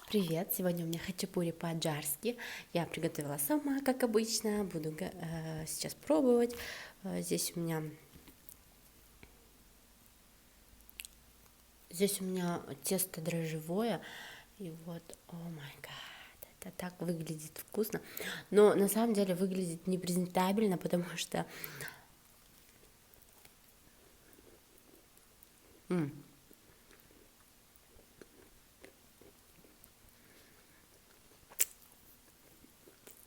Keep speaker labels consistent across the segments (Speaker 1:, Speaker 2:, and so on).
Speaker 1: Привет! Сегодня у меня хачапури по-аджарски. Я приготовила сама, как обычно. Буду сейчас пробовать. Здесь у меня тесто дрожжевое. И вот, о май гад, это так выглядит вкусно. Но на самом деле выглядит непрезентабельно, потому что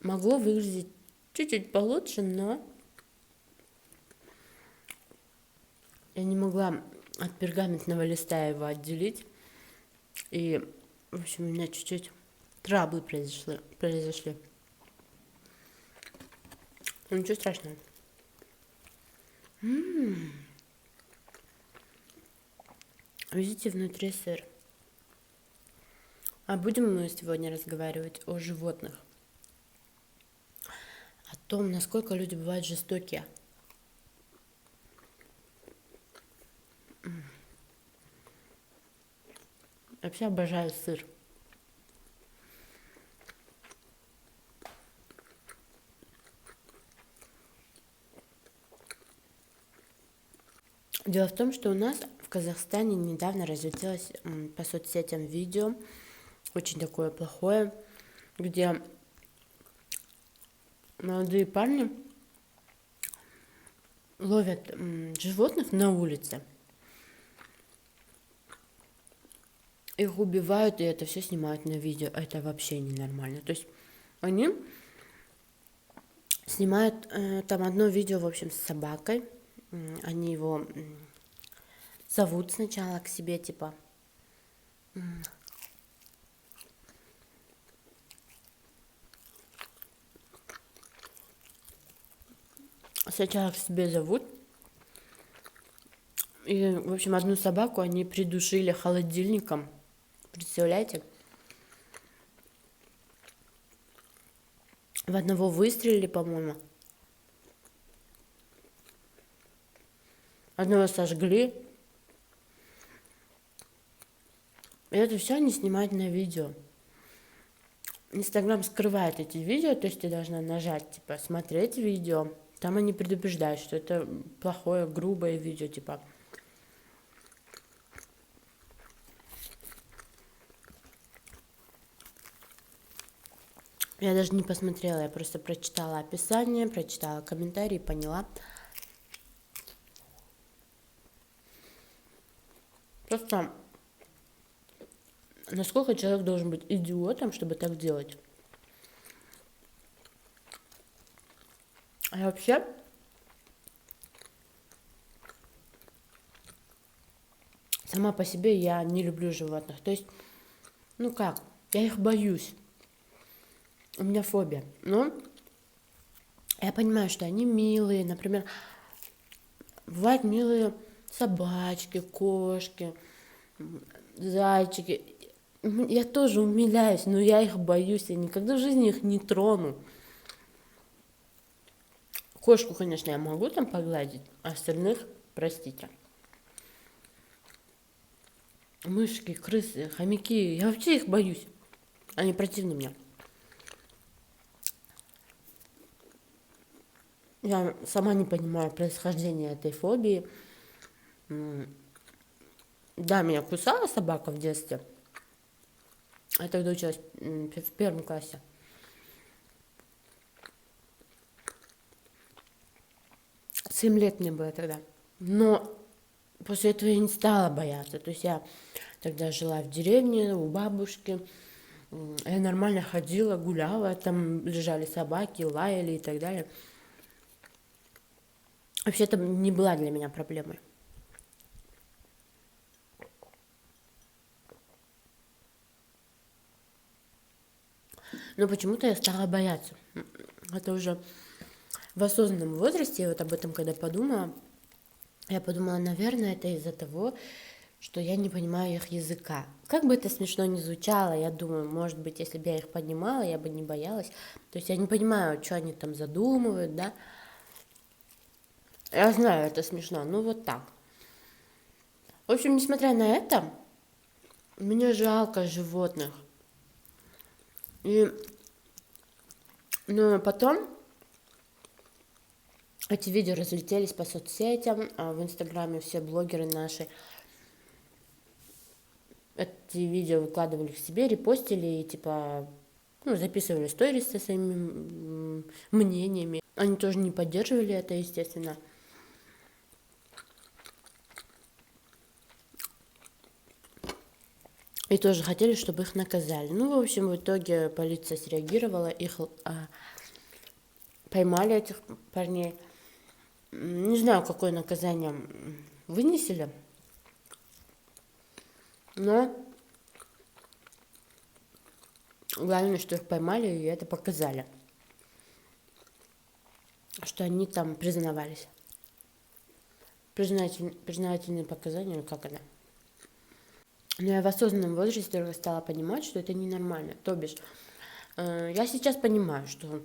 Speaker 1: могло выглядеть чуть-чуть получше, но я не могла от пергаментного листа его отделить. И, в общем, у меня чуть-чуть траблы произошли. Ну, ничего страшного. Видите, внутри сыр. А будем мы сегодня разговаривать о животных. О том, насколько люди бывают жестокие. Вообще обожаю сыр. Дело в том, что у нас в Казахстане недавно разлетелось по соцсетям видео, очень такое плохое, где молодые парни ловят животных на улице, их убивают, и это все снимают на видео. Это вообще ненормально. То есть они снимают там одно видео, в общем, с собакой. Они его зовут сначала к себе, типа. Сначала к себе зовут. И, в общем, одну собаку они придушили холодильником. Представляете? В одного выстрелили, по-моему. Одного сожгли. И это все они снимают на видео. Инстаграм скрывает эти видео, то есть ты должна нажать, типа, смотреть видео. Там они предупреждают, что это плохое, грубое видео, типа. Я даже не посмотрела, я просто прочитала описание, прочитала комментарии, поняла. Просто насколько человек должен быть идиотом, чтобы так делать? А вообще, сама по себе я не люблю животных. То есть, ну как, я их боюсь. У меня фобия. Но я понимаю, что они милые. Например, бывают милые собачки, кошки, зайчики. Я тоже умиляюсь, но я их боюсь. Я никогда в жизни их не трону. Кошку, конечно, я могу там погладить, а остальных, простите. Мышки, крысы, хомяки, я вообще их боюсь. Они противны мне. Я сама не понимаю происхождение этой фобии. Да, меня кусала собака в детстве. Я тогда училась в первом классе. Семь лет мне было тогда. Но после этого я не стала бояться. То есть я тогда жила в деревне у бабушки. Я нормально ходила, гуляла. Там лежали собаки, лаяли и так далее. Вообще это не была для меня проблемой. Но почему-то я стала бояться. Это уже в осознанном возрасте, я вот об этом когда подумала, я подумала, наверное, это из-за того, что я не понимаю их языка. Как бы это смешно ни звучало, я думаю, может быть, если бы я их понимала, я бы не боялась. То есть я не понимаю, что они там задумывают, да. Я знаю, это смешно, ну вот так. В общем, несмотря на это, мне жалко животных. И, ну, потом эти видео разлетелись по соцсетям, а в Инстаграме все блогеры наши эти видео выкладывали к себе, репостили и типа, ну, записывали сторис со своими мнениями. Они тоже не поддерживали это, естественно. И тоже хотели, чтобы их наказали. Ну, в общем, в итоге полиция среагировала, их поймали, этих парней. Не знаю, какое наказание вынесли, но главное, что их поймали и это показали, что они там признавались. Признательные показания, или как это. Но я в осознанном возрасте только стала понимать, что это ненормально. То бишь, я сейчас понимаю, что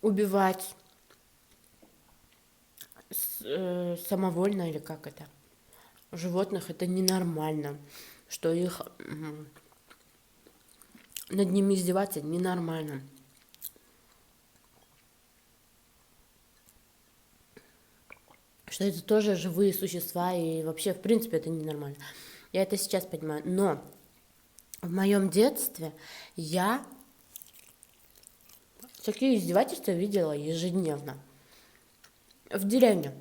Speaker 1: убивать самовольно или как это, животных это ненормально, что их над ними издеваться ненормально. Что это тоже живые существа, и вообще, в принципе, это ненормально. Я это сейчас понимаю. Но в моем детстве я такие издевательства видела ежедневно. В деревне.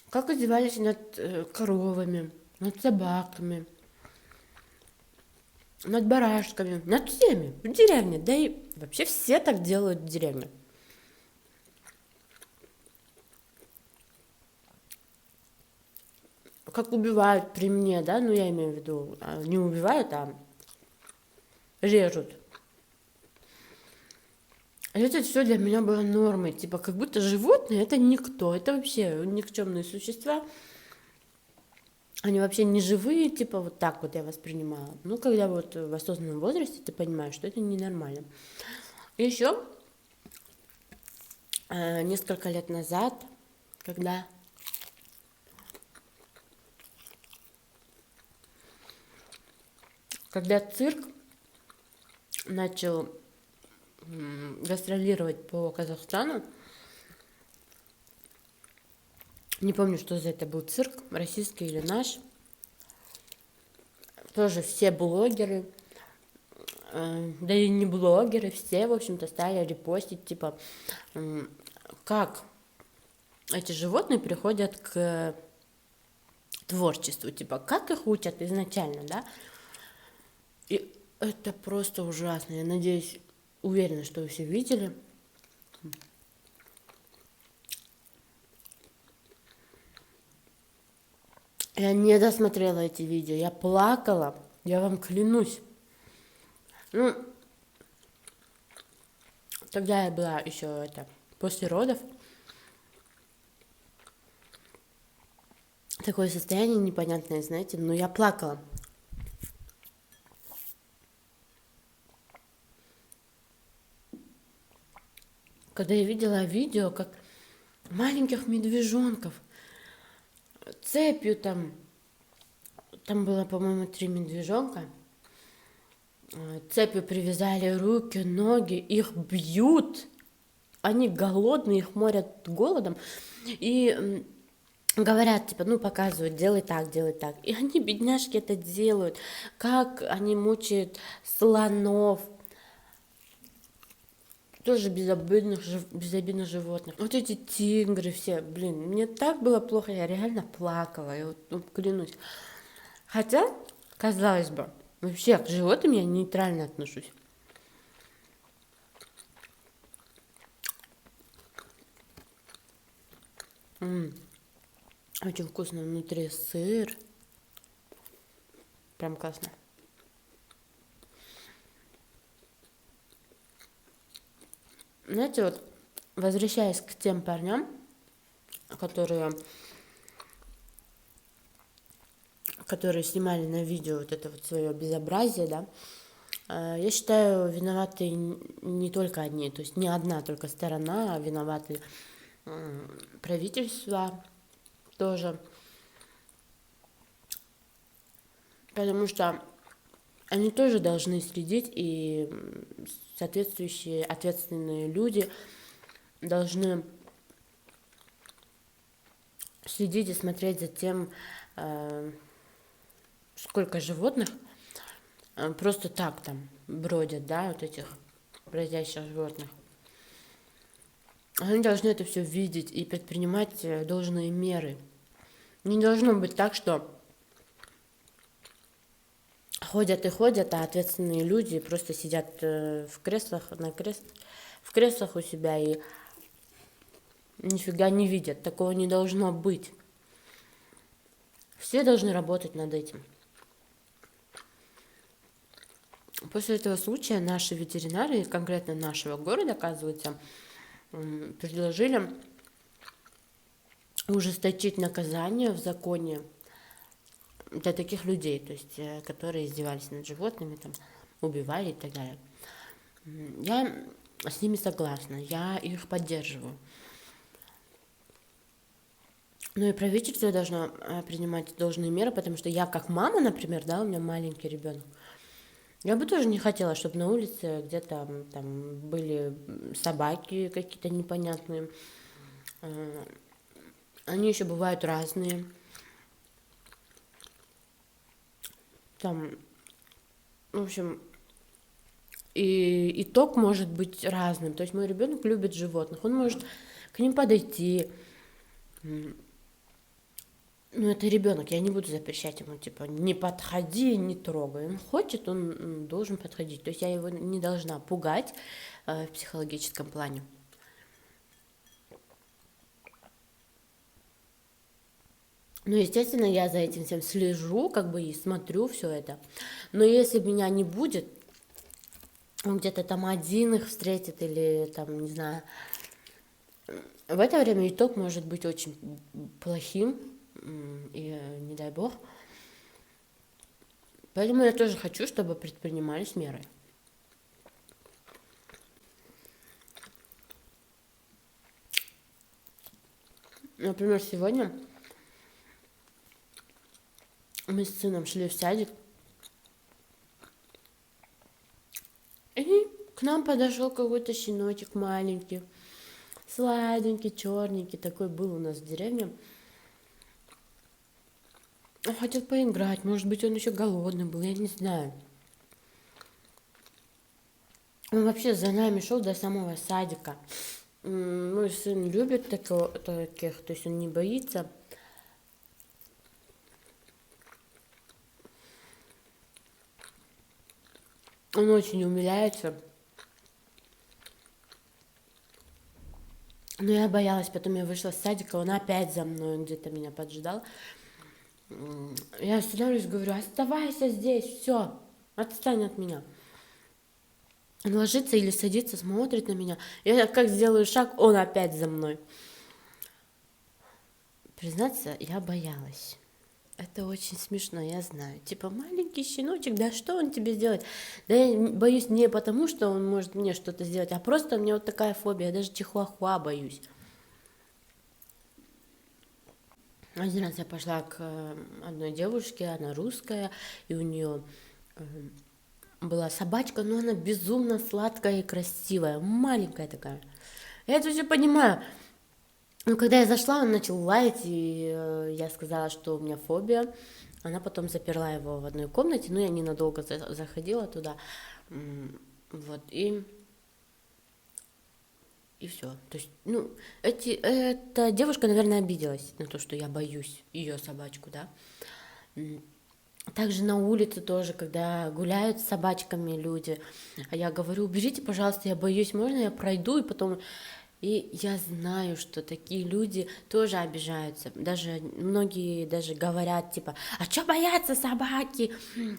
Speaker 1: Как издевались над коровами, над собаками, над барашками, над всеми в деревне. Да и вообще все так делают в деревне. Как убивают при мне, да, ну я имею в виду, не убивают, а режут. И это все для меня было нормой, типа как будто животные это никто, это вообще никчемные существа, они вообще не живые, типа вот так вот я воспринимала. Ну, когда вот в осознанном возрасте ты понимаешь, что это ненормально. И еще несколько лет назад, когда цирк начал гастролировать по Казахстану, не помню, что за это был цирк, российский или наш, тоже все блогеры, да и не блогеры, все, в общем-то, стали репостить, типа, как эти животные приходят к творчеству, типа, как их учат изначально, да, и это просто ужасно, я надеюсь, уверена, что вы все видели. Я не досмотрела эти видео, я плакала, я вам клянусь. Ну, тогда я была еще это, после родов. Такое состояние непонятное, знаете, но я плакала. Когда я видела видео, как маленьких медвежонков цепью там было, по-моему, 3 медвежонка, цепью привязали руки, ноги, их бьют, они голодные, их морят голодом, и говорят, типа, ну, показывают, делай так, делай так. И они, бедняжки, это делают. Как они мучают слонов, тоже безобидных животных. Вот эти тигры все, блин, мне так было плохо, я реально плакала, я вот, ну, клянусь. Хотя, казалось бы, вообще к животным я нейтрально отношусь. Очень вкусно, внутри сыр, прям классно. Знаете, вот, возвращаясь к тем парням, которые снимали на видео вот это вот свое безобразие, да, я считаю, виноваты не только одни, то есть не одна только сторона, а виноваты правительство тоже, потому что они тоже должны следить, и соответствующие ответственные люди должны следить и смотреть за тем, сколько животных просто так там бродят, да, вот этих бродящих животных. Они должны это все видеть и предпринимать должные меры. Не должно быть так, что ходят и ходят, а ответственные люди просто сидят в креслах, в креслах у себя и нифига не видят. Такого не должно быть. Все должны работать над этим. После этого случая наши ветеринары, конкретно нашего города, оказывается, предложили ужесточить наказание в законе для таких людей, то есть которые издевались над животными, там, убивали и так далее. Я с ними согласна, я их поддерживаю. Ну и правительство должно принимать должные меры, потому что я как мама, например, да, у меня маленький ребенок, я бы тоже не хотела, чтобы на улице где-то там были собаки какие-то непонятные. Они еще бывают разные. Там, в общем, и итог может быть разным. То есть мой ребенок любит животных, он может к ним подойти. Ну, это ребенок, я не буду запрещать ему, типа, не подходи, не трогай. Он хочет, он должен подходить. То есть я его не должна пугать в психологическом плане. Ну, естественно, я за этим всем слежу, как бы и смотрю все это. Но если меня не будет, он где-то там один их встретит или там, не знаю, в это время итог может быть очень плохим, и не дай бог. Поэтому я тоже хочу, чтобы предпринимались меры. Например, сегодня мы с сыном шли в садик, и к нам подошел какой-то щеночек маленький, сладенький, черненький, такой был у нас в деревне. Он хотел поиграть, может быть, он еще голодный был, я не знаю. Он вообще за нами шел до самого садика. Мой сын любит таких, то есть он не боится. Он очень умиляется. Но я боялась, потом я вышла с садика, он опять за мной, он где-то меня поджидал. Я останавливаюсь, говорю, оставайся здесь, все, отстань от меня. Он ложится или садится, смотрит на меня. Я как сделаю шаг, он опять за мной. Признаться, я боялась. Это очень смешно, я знаю. Типа, маленький щеночек, да что он тебе сделает? Да я боюсь не потому, что он может мне что-то сделать, а просто у меня вот такая фобия, я даже чихуахуа боюсь. Один раз я пошла к одной девушке, она русская, и у нее была собачка, но она безумно сладкая и красивая, маленькая такая. Я это все понимаю. Но когда я зашла, он начал лаять, и я сказала, что у меня фобия. Она потом заперла его в одной комнате, но я ненадолго заходила туда. Вот, и все. То есть, ну, эта девушка, наверное, обиделась на то, что я боюсь ее собачку, да. Также на улице тоже, когда гуляют с собачками люди, а я говорю, уберите, пожалуйста, я боюсь, можно я пройду, и потом... И я знаю, что такие люди тоже обижаются. Даже многие даже говорят, типа, а что бояться собаки?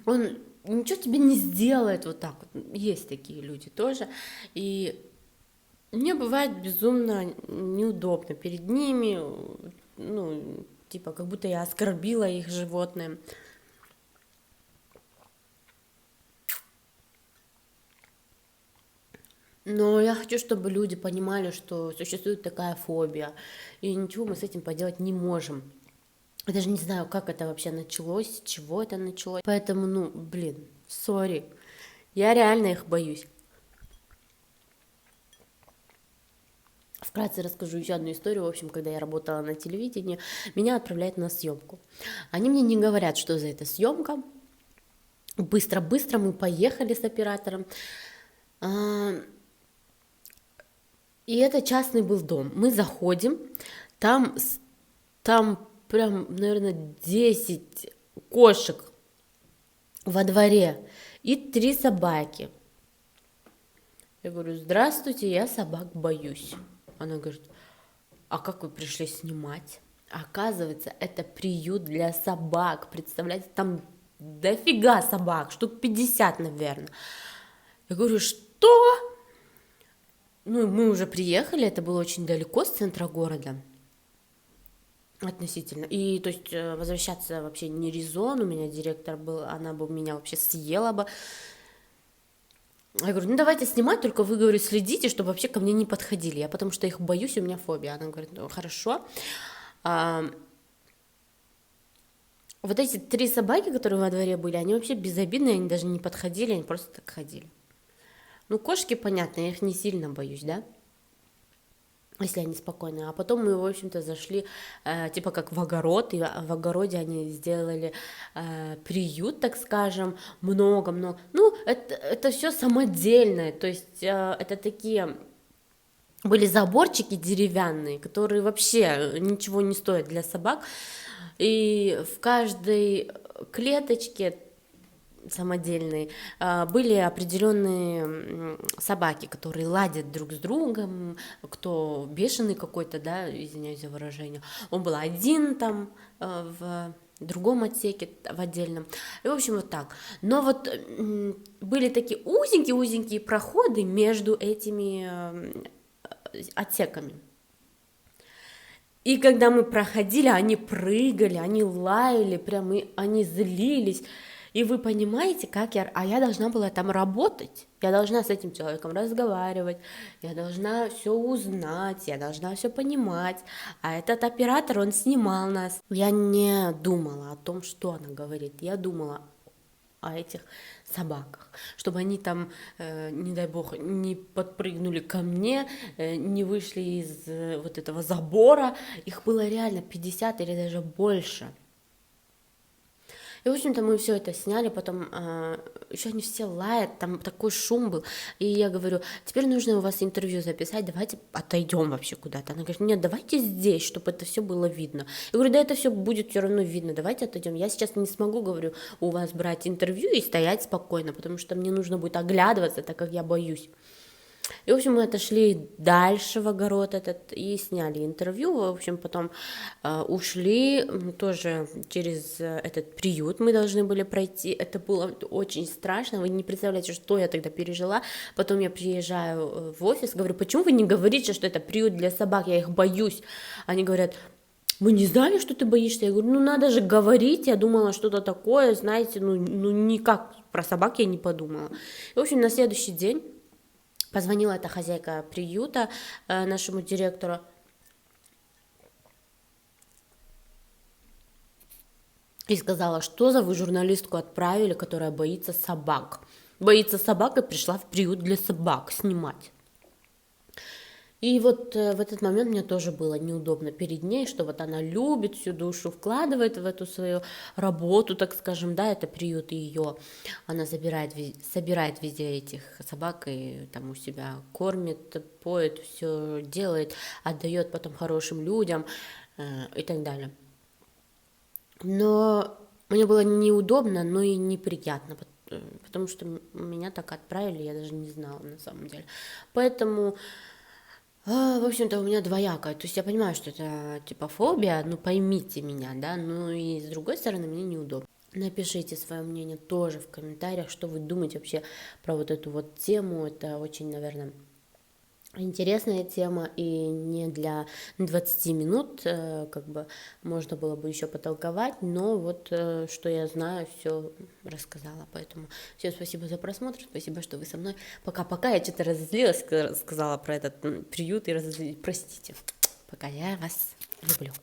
Speaker 1: Он ничего тебе не сделает, вот так вот. Есть такие люди тоже. И мне бывает безумно неудобно перед ними, ну, типа, как будто я оскорбила их животное. Но я хочу, чтобы люди понимали, что существует такая фобия, и ничего мы с этим поделать не можем. Я даже не знаю, как это вообще началось, с чего это началось. Поэтому, ну, блин, Сори. Я реально их боюсь. Вкратце расскажу еще одну историю. В общем, когда я работала на телевидении, меня отправляют на съемку. Они мне не говорят, что за эта съемка. Быстро-быстро мы поехали с оператором. И это частный был дом. Мы заходим, там прям, наверное, 10 кошек во дворе и 3 собаки. Я говорю: здравствуйте, я собак боюсь. Она говорит: а как вы пришли снимать? Оказывается, это приют для собак. Представляете, там дофига собак, штук 50, наверное. Я говорю: что? Ну, мы уже приехали, это было очень далеко с центра города. Относительно. И, то есть, возвращаться вообще не резон. У меня директор был, она бы меня вообще съела бы. Я говорю: ну, давайте снимать, только вы, говорю, следите, чтобы вообще ко мне не подходили. Я потому что их боюсь, у меня фобия. Она говорит: ну, хорошо. Вот эти 3 собаки, которые во дворе были, они вообще безобидные, они даже не подходили, они просто так ходили. Ну, кошки, понятно, я их не сильно боюсь, да, если они спокойные. А потом мы, в общем-то, зашли, типа как в огород, и в огороде они сделали приют, так скажем, много-много. Ну, это все самодельное, то есть это такие... Были заборчики деревянные, которые вообще ничего не стоят для собак. И в каждой клеточке самодельные были определенные собаки, которые ладят друг с другом, кто бешеный какой-то, да, извиняюсь за выражение, он был один там в другом отсеке, в отдельном, и, в общем, вот так. Но вот были такие узенькие проходы между этими отсеками. И когда мы проходили, они прыгали, они лаяли, прям они злились. И вы понимаете, как я должна была там работать. Я должна с этим человеком разговаривать, я должна все узнать, я должна все понимать. А этот оператор, он снимал нас. Я не думала о том, что она говорит. Я думала о этих собаках, чтобы они там, не дай бог, не подпрыгнули ко мне, не вышли из вот этого забора. Их было реально 50 или даже больше. И, в общем-то, мы все это сняли, потом еще они все лают, там такой шум был. И я говорю: теперь нужно у вас интервью записать, давайте отойдем вообще куда-то. Она говорит: нет, давайте здесь, чтобы это все было видно. Я говорю: да это все будет все равно видно, давайте отойдем. Я сейчас не смогу, говорю, у вас брать интервью и стоять спокойно, потому что мне нужно будет оглядываться, так как я боюсь. И, в общем, мы отошли дальше в огород этот и сняли интервью. В общем, потом ушли тоже через этот приют мы должны были пройти. Это было очень страшно, вы не представляете, что я тогда пережила. Потом я приезжаю в офис, говорю: почему вы не говорите, что это приют для собак, я их боюсь? Они говорят: мы не знали, что ты боишься. Я говорю: ну надо же говорить, я думала что-то такое, знаете, ну никак про собак я не подумала. И, в общем, на следующий день позвонила эта хозяйка приюта нашему директору и сказала: что за вы журналистку отправили, которая боится собак? Боится собак и пришла в приют для собак снимать. И вот в этот момент мне тоже было неудобно перед ней, что вот она любит, всю душу вкладывает в эту свою работу, так скажем, да, это приют ее, она собирает везде этих собак и там у себя кормит, поет, все делает, отдает потом хорошим людям и так далее. Но мне было неудобно, но и неприятно, потому что меня так отправили, я даже не знала на самом деле. Поэтому... в общем-то, у меня двоякое. То есть я понимаю, что это типа фобия, ну поймите меня, да, ну и с другой стороны мне неудобно. Напишите свое мнение тоже в комментариях, что вы думаете вообще про вот эту вот тему. Это очень, наверное, интересная тема, и не для 20 минут, как бы можно было бы еще потолковать, но вот что я знаю, все рассказала. Поэтому всем спасибо за просмотр, спасибо, что вы со мной. Пока-пока, я что-то разозлилась, сказала про этот приют и разозлилась. Простите. Пока, я вас люблю.